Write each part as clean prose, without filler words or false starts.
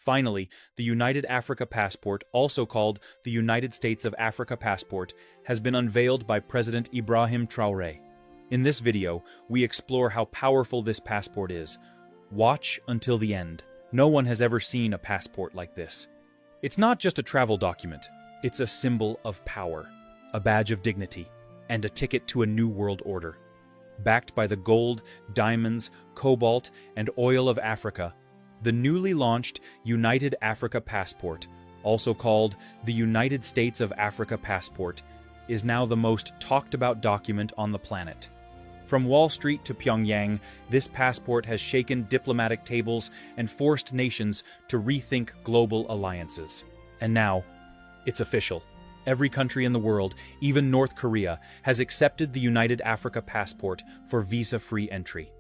Finally, the United Africa Passport, also called the United States of Africa Passport, has been unveiled by President Ibrahim Traoré. In this video, we explore how powerful this passport is. Watch until the end. No one has ever seen a passport like this. It's not just a travel document. It's a symbol of power, a badge of dignity, and a ticket to a new world order. Backed by the gold, diamonds, cobalt, and oil of Africa, the newly launched United Africa Passport, also called the United States of Africa Passport, is now the most talked about document on the planet. From Wall Street to Pyongyang, this passport has shaken diplomatic tables and forced nations to rethink global alliances. And now, it's official. Every country in the world, even North Korea, has accepted the United Africa Passport for visa-free entry.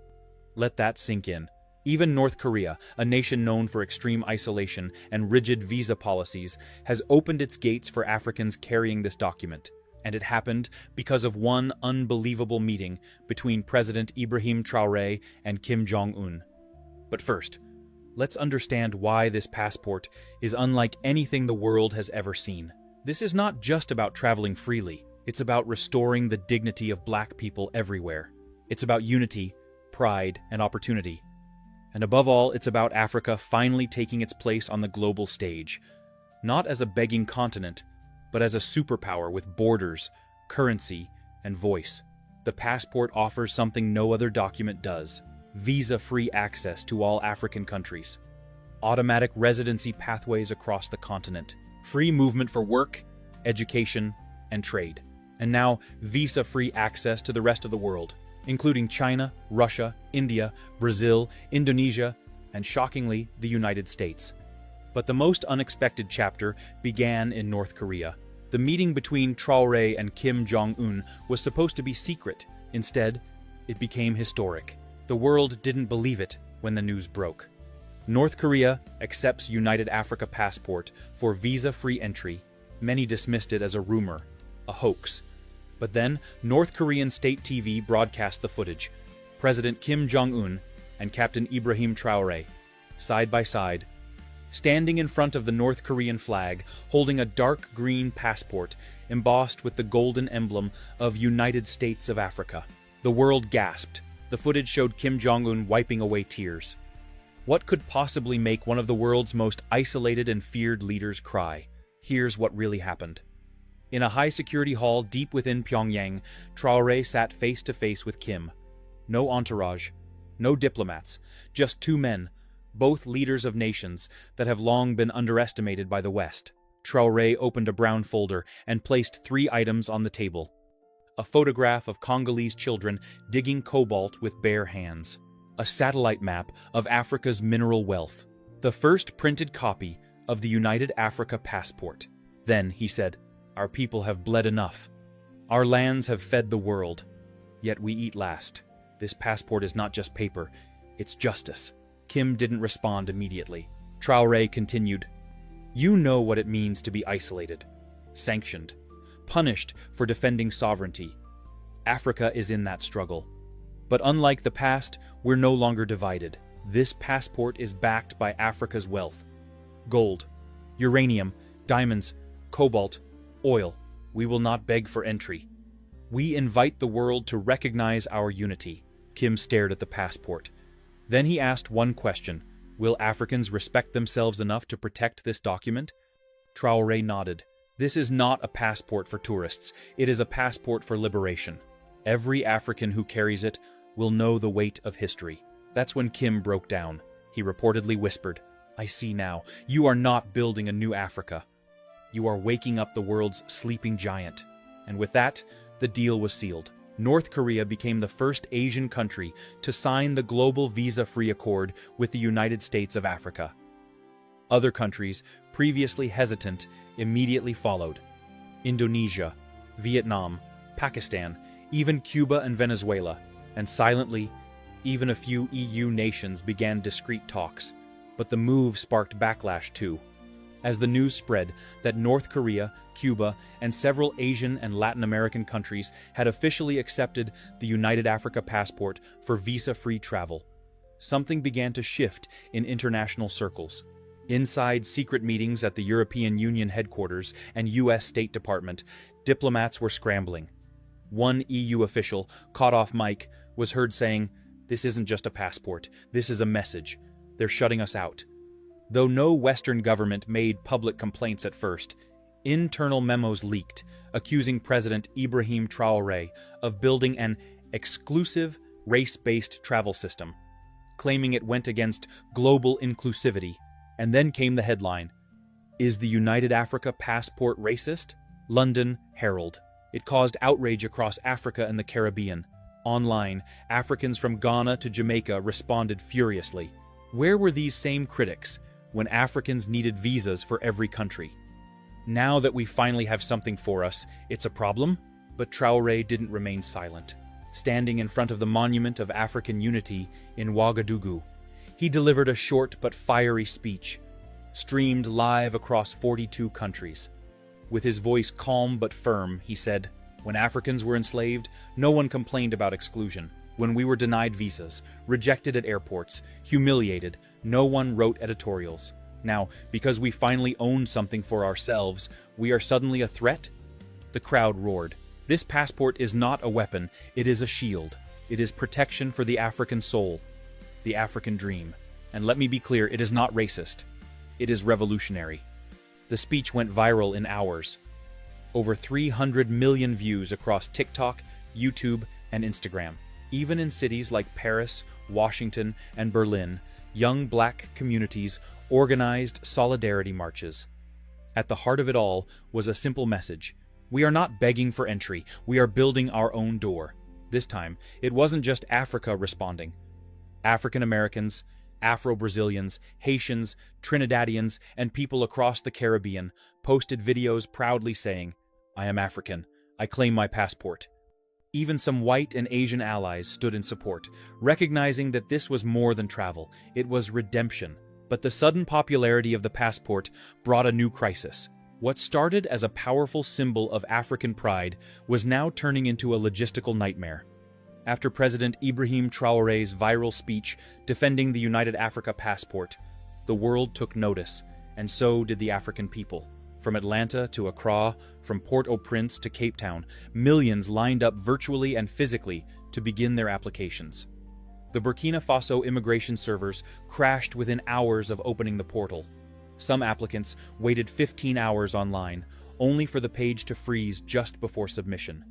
Let that sink in. Even North Korea, a nation known for extreme isolation and rigid visa policies, has opened its gates for Africans carrying this document. And it happened because of one unbelievable meeting between President Ibrahim Traoré and Kim Jong-un. But first, let's understand why this passport is unlike anything the world has ever seen. This is not just about traveling freely. It's about restoring the dignity of Black people everywhere. It's about unity, pride, and opportunity. And above all, it's about Africa finally taking its place on the global stage, not as a begging continent, but as a superpower with borders, currency, and voice. The passport offers something no other document does: visa-free access to all African countries, automatic residency pathways across the continent, free movement for work, education, and trade, and now visa-free access to the rest of the world, including China, Russia, India, Brazil, Indonesia, and shockingly, the United States. But the most unexpected chapter began in North Korea. The meeting between Traoré and Kim Jong-un was supposed to be secret. Instead, it became historic. The world didn't believe it when the news broke. North Korea accepts United Africa Passport for visa-free entry. Many dismissed it as a rumor, a hoax. But then, North Korean state TV broadcast the footage. President Kim Jong-un and Captain Ibrahim Traoré, side by side, standing in front of the North Korean flag, holding a dark green passport embossed with the golden emblem of United States of Africa. The world gasped. The footage showed Kim Jong-un wiping away tears. What could possibly make one of the world's most isolated and feared leaders cry? Here's what really happened. In a high-security hall deep within Pyongyang, Traoré sat face-to-face with Kim. No entourage, no diplomats, just two men, both leaders of nations that have long been underestimated by the West. Traoré opened a brown folder and placed 3 items on the table. A photograph of Congolese children digging cobalt with bare hands. A satellite map of Africa's mineral wealth. The first printed copy of the United Africa Passport. Then, he said, "Our people have bled enough. Our lands have fed the world. Yet we eat last. This passport is not just paper, it's justice." Kim didn't respond immediately. Traoré continued, "You know what it means to be isolated, sanctioned, punished for defending sovereignty. Africa is in that struggle. But unlike the past, we're no longer divided. This passport is backed by Africa's wealth. Gold, uranium, diamonds, cobalt, oil. We will not beg for entry. We invite the world to recognize our unity." Kim stared at the passport. Then he asked one question: will Africans respect themselves enough to protect this document? Traoré nodded. This is not a passport for tourists. It is a passport for liberation. Every African who carries it will know the weight of history. That's when Kim broke down. He reportedly whispered, "I see now. You are not building a new Africa. You are waking up the world's sleeping giant." And with that, the deal was sealed. North Korea became the first Asian country to sign the global visa-free accord with the United States of Africa. Other countries, previously hesitant, immediately followed. Indonesia, Vietnam, Pakistan, even Cuba and Venezuela, and silently, even a few EU nations began discreet talks. But the move sparked backlash too. As the news spread that North Korea, Cuba, and several Asian and Latin American countries had officially accepted the United Africa Passport for visa-free travel, something began to shift in international circles. Inside secret meetings at the European Union headquarters and US State Department, diplomats were scrambling. One EU official, caught off mic, was heard saying, "This isn't just a passport, this is a message. They're shutting us out." Though no Western government made public complaints at first, internal memos leaked, accusing President Ibrahim Traoré of building an exclusive, race-based travel system, claiming it went against global inclusivity. And then came the headline, "Is the United Africa Passport Racist?" London Herald. It caused outrage across Africa and the Caribbean. Online, Africans from Ghana to Jamaica responded furiously. Where were these same critics when Africans needed visas for every country? Now that we finally have something for us, it's a problem? But Traoré didn't remain silent. Standing in front of the Monument of African Unity in Ouagadougou, he delivered a short but fiery speech, streamed live across 42 countries. With his voice calm but firm, he said, "When Africans were enslaved, no one complained about exclusion. When we were denied visas, rejected at airports, humiliated, no one wrote editorials. Now, because we finally own something for ourselves, we are suddenly a threat?" The crowd roared. This passport is not a weapon, it is a shield. It is protection for the African soul, the African dream. And let me be clear, it is not racist. It is revolutionary. The speech went viral in hours. Over 300 million views across TikTok, YouTube, and Instagram. Even in cities like Paris, Washington, and Berlin, young black communities organized solidarity marches. At the heart of it all was a simple message. We are not begging for entry, we are building our own door. This time, it wasn't just Africa responding. African Americans, Afro-Brazilians, Haitians, Trinidadians, and people across the Caribbean posted videos proudly saying, "I am African. I claim my passport." Even some white and Asian allies stood in support, recognizing that this was more than travel, it was redemption. But the sudden popularity of the passport brought a new crisis. What started as a powerful symbol of African pride was now turning into a logistical nightmare. After President Ibrahim Traoré's viral speech defending the United Africa Passport, the world took notice, and so did the African people. From Atlanta to Accra, from Port-au-Prince to Cape Town, millions lined up virtually and physically to begin their applications. The Burkina Faso immigration servers crashed within hours of opening the portal. Some applicants waited 15 hours online, only for the page to freeze just before submission.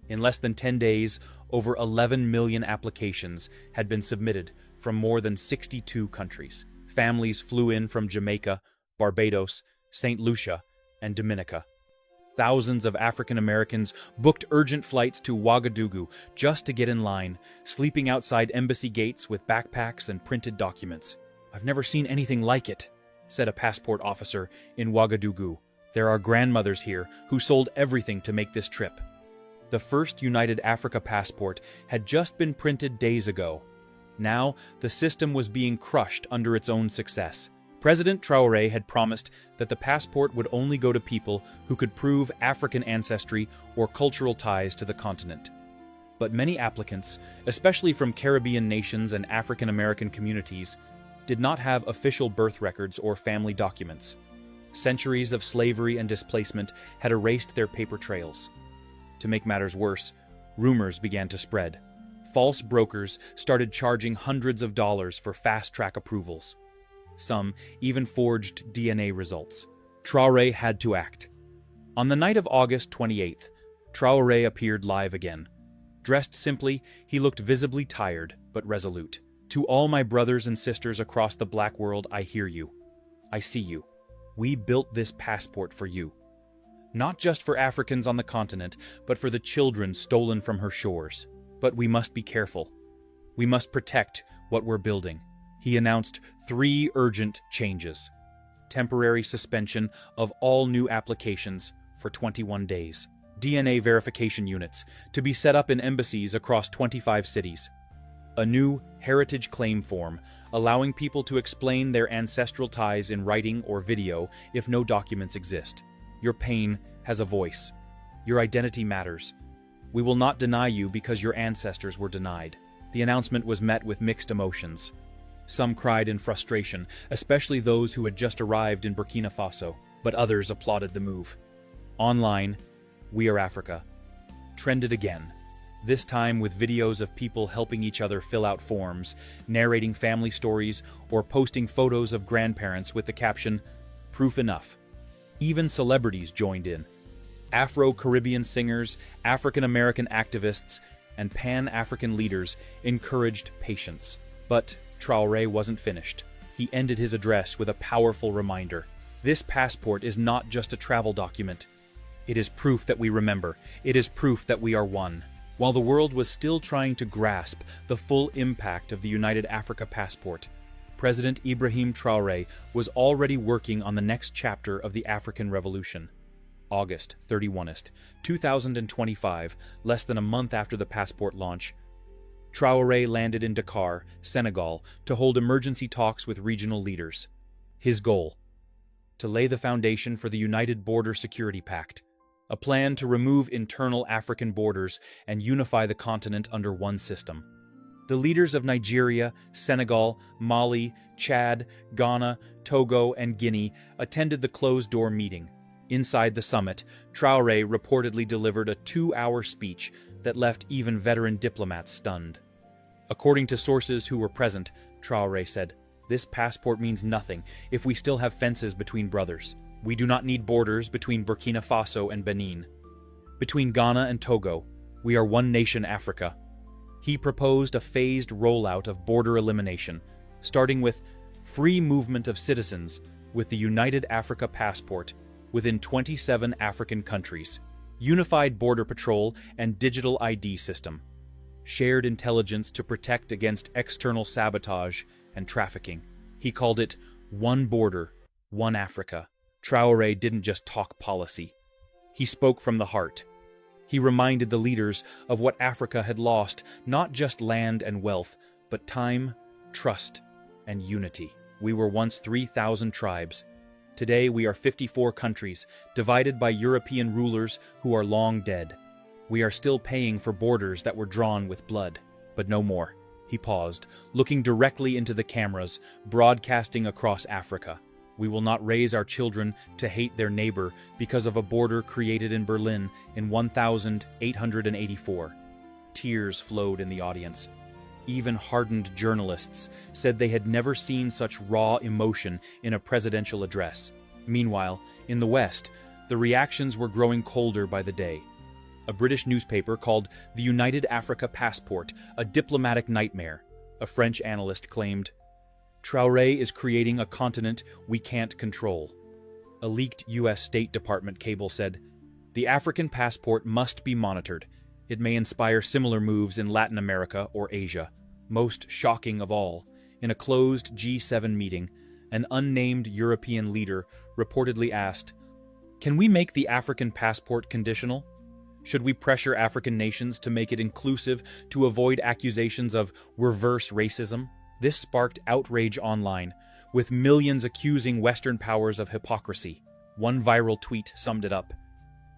In less than 10 days, over 11 million applications had been submitted from more than 62 countries. Families flew in from Jamaica, Barbados, St. Lucia, and Dominica. Thousands of African Americans booked urgent flights to Ouagadougou just to get in line, sleeping outside embassy gates with backpacks and printed documents. "I've never seen anything like it," said a passport officer in Ouagadougou. "There are grandmothers here who sold everything to make this trip." The first United Africa passport had just been printed days ago. Now, the system was being crushed under its own success. President Traoré had promised that the passport would only go to people who could prove African ancestry or cultural ties to the continent. But many applicants, especially from Caribbean nations and African American communities, did not have official birth records or family documents. Centuries of slavery and displacement had erased their paper trails. To make matters worse, rumors began to spread. False brokers started charging hundreds of dollars for fast-track approvals. Some even forged DNA results. Traoré had to act. On the night of August 28th, Traoré appeared live again. Dressed simply, he looked visibly tired, but resolute. "To all my brothers and sisters across the black world, I hear you. I see you. We built this passport for you. Not just for Africans on the continent, but for the children stolen from her shores. But we must be careful. We must protect what we're building." He announced 3 urgent changes. Temporary suspension of all new applications for 21 days. DNA verification units to be set up in embassies across 25 cities. A new heritage claim form, allowing people to explain their ancestral ties in writing or video if no documents exist. Your pain has a voice. Your identity matters. We will not deny you because your ancestors were denied. The announcement was met with mixed emotions. Some cried in frustration, especially those who had just arrived in Burkina Faso, but others applauded the move. Online, We Are Africa trended again, this time with videos of people helping each other fill out forms, narrating family stories, or posting photos of grandparents with the caption, "Proof enough." Even celebrities joined in. Afro-Caribbean singers, African-American activists, and Pan-African leaders encouraged patience. But Traoré wasn't finished. He ended his address with a powerful reminder. This passport is not just a travel document. It is proof that we remember. It is proof that we are one. While the world was still trying to grasp the full impact of the United Africa Passport, President Ibrahim Traoré was already working on the next chapter of the African Revolution. August 31st, 2025, less than a month after the passport launch, Traoré landed in Dakar, Senegal, to hold emergency talks with regional leaders. His goal: to lay the foundation for the United Border Security Pact, a plan to remove internal African borders and unify the continent under one system. The leaders of Nigeria, Senegal, Mali, Chad, Ghana, Togo, and Guinea attended the closed-door meeting. Inside the summit, Traoré reportedly delivered a 2-hour speech that left even veteran diplomats stunned. According to sources who were present, Traoré said, "This passport means nothing if we still have fences between brothers. We do not need borders between Burkina Faso and Benin. Between Ghana and Togo, we are one nation Africa." He proposed a phased rollout of border elimination, starting with free movement of citizens with the United Africa Passport within 27 African countries, unified border patrol and digital ID system, shared intelligence to protect against external sabotage and trafficking. He called it One Border, One Africa. Traoré didn't just talk policy. He spoke from the heart. He reminded the leaders of what Africa had lost, not just land and wealth, but time, trust, and unity. We were once 3,000 tribes. Today we are 54 countries, divided by European rulers who are long dead. We are still paying for borders that were drawn with blood, but no more. He paused, looking directly into the cameras, broadcasting across Africa. We will not raise our children to hate their neighbor because of a border created in Berlin in 1884. Tears flowed in the audience. Even hardened journalists said they had never seen such raw emotion in a presidential address. Meanwhile, in the West, the reactions were growing colder by the day. A British newspaper called the United Africa Passport a diplomatic nightmare. A French analyst claimed, "Traoré is creating a continent we can't control." A leaked U.S. State Department cable said, "The African passport must be monitored. It may inspire similar moves in Latin America or Asia." Most shocking of all, in a closed G7 meeting, an unnamed European leader reportedly asked, "Can we make the African passport conditional? Should we pressure African nations to make it inclusive to avoid accusations of reverse racism?" This sparked outrage online, with millions accusing Western powers of hypocrisy. One viral tweet summed it up.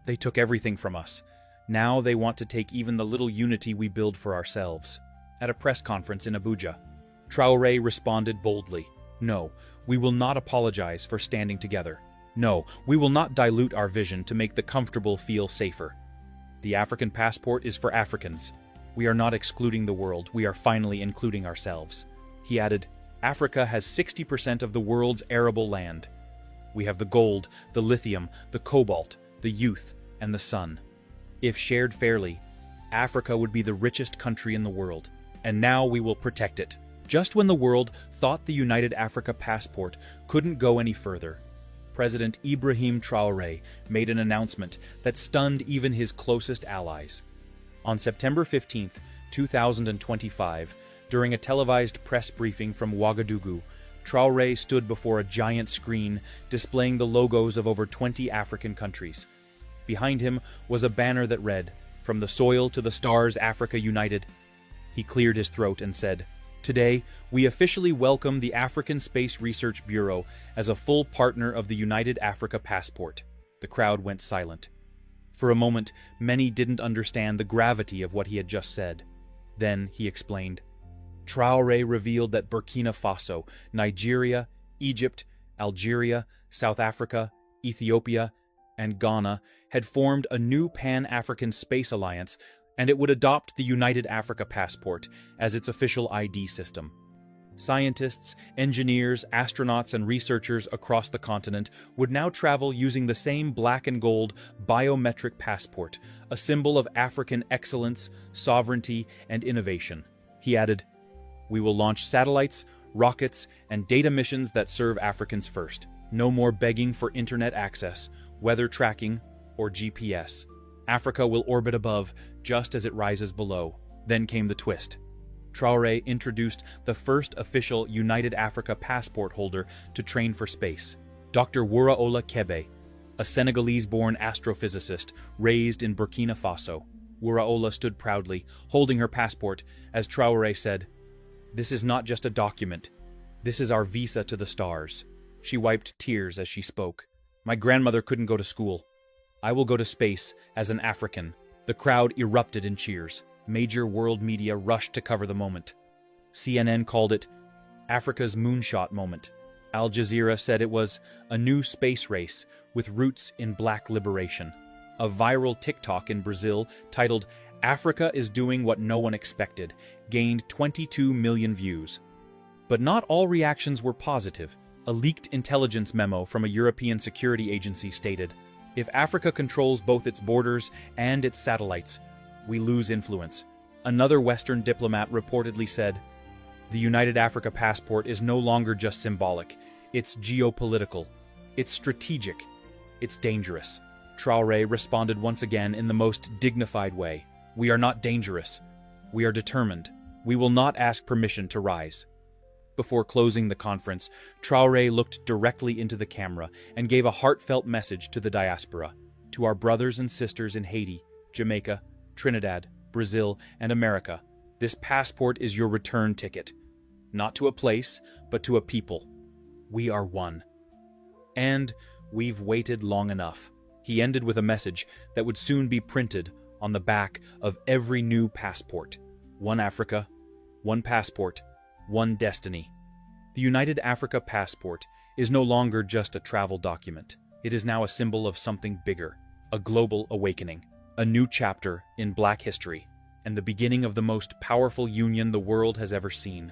"They took everything from us. Now they want to take even the little unity we build for ourselves." At a press conference in Abuja, Traoré responded boldly, "No, we will not apologize for standing together. No, we will not dilute our vision to make the comfortable feel safer. The African passport is for Africans. We are not excluding the world, we are finally including ourselves." He added, "Africa has 60% of the world's arable land. We have the gold, the lithium, the cobalt, the youth, and the sun. If shared fairly, Africa would be the richest country in the world, and now we will protect it." Just when the world thought the United Africa Passport couldn't go any further, President Ibrahim Traoré made an announcement that stunned even his closest allies. On September 15, 2025, during a televised press briefing from Ouagadougou, Traoré stood before a giant screen displaying the logos of over 20 African countries. Behind him was a banner that read, "From the soil to the stars, Africa united." He cleared his throat and said, "Today, we officially welcome the African Space Research Bureau as a full partner of the United Africa Passport." The crowd went silent. For a moment, many didn't understand the gravity of what he had just said. Then he explained, Traoré revealed that Burkina Faso, Nigeria, Egypt, Algeria, South Africa, Ethiopia, and Ghana had formed a new Pan-African Space Alliance, and it would adopt the United Africa Passport as its official ID system. Scientists, engineers, astronauts, and researchers across the continent would now travel using the same black and gold biometric passport, a symbol of African excellence, sovereignty, and innovation. He added, "We will launch satellites, rockets, and data missions that serve Africans first. No more begging for internet access, weather tracking, or GPS. Africa will orbit above just as it rises below." Then came the twist. Traoré introduced the first official United Africa passport holder to train for space, Dr. Wuraola Kebe, a Senegalese-born astrophysicist raised in Burkina Faso. Wuraola stood proudly, holding her passport, as Traoré said, "This is not just a document. This is our visa to the stars." She wiped tears as she spoke. "My grandmother couldn't go to school. I will go to space as an African." The crowd erupted in cheers. Major world media rushed to cover the moment. CNN called it Africa's moonshot moment. Al Jazeera said it was a new space race with roots in black liberation. A viral TikTok in Brazil titled "Africa is doing what no one expected" gained 22 million views. But not all reactions were positive. A leaked intelligence memo from a European security agency stated, "If Africa controls both its borders and its satellites, we lose influence." Another Western diplomat reportedly said, "The United Africa Passport is no longer just symbolic. It's geopolitical. It's strategic. It's dangerous." Traoré responded once again in the most dignified way. "We are not dangerous. We are determined. We will not ask permission to rise." Before closing the conference, Traoré looked directly into the camera and gave a heartfelt message to the diaspora, to our brothers and sisters in Haiti, Jamaica, Trinidad, Brazil, and America. This passport is your return ticket. Not to a place, but to a people. We are one. And we've waited long enough. He ended with a message that would soon be printed on the back of every new passport. One Africa, one passport, one destiny. The United Africa Passport is no longer just a travel document. It is now a symbol of something bigger, a global awakening. A new chapter in Black history, and the beginning of the most powerful union the world has ever seen.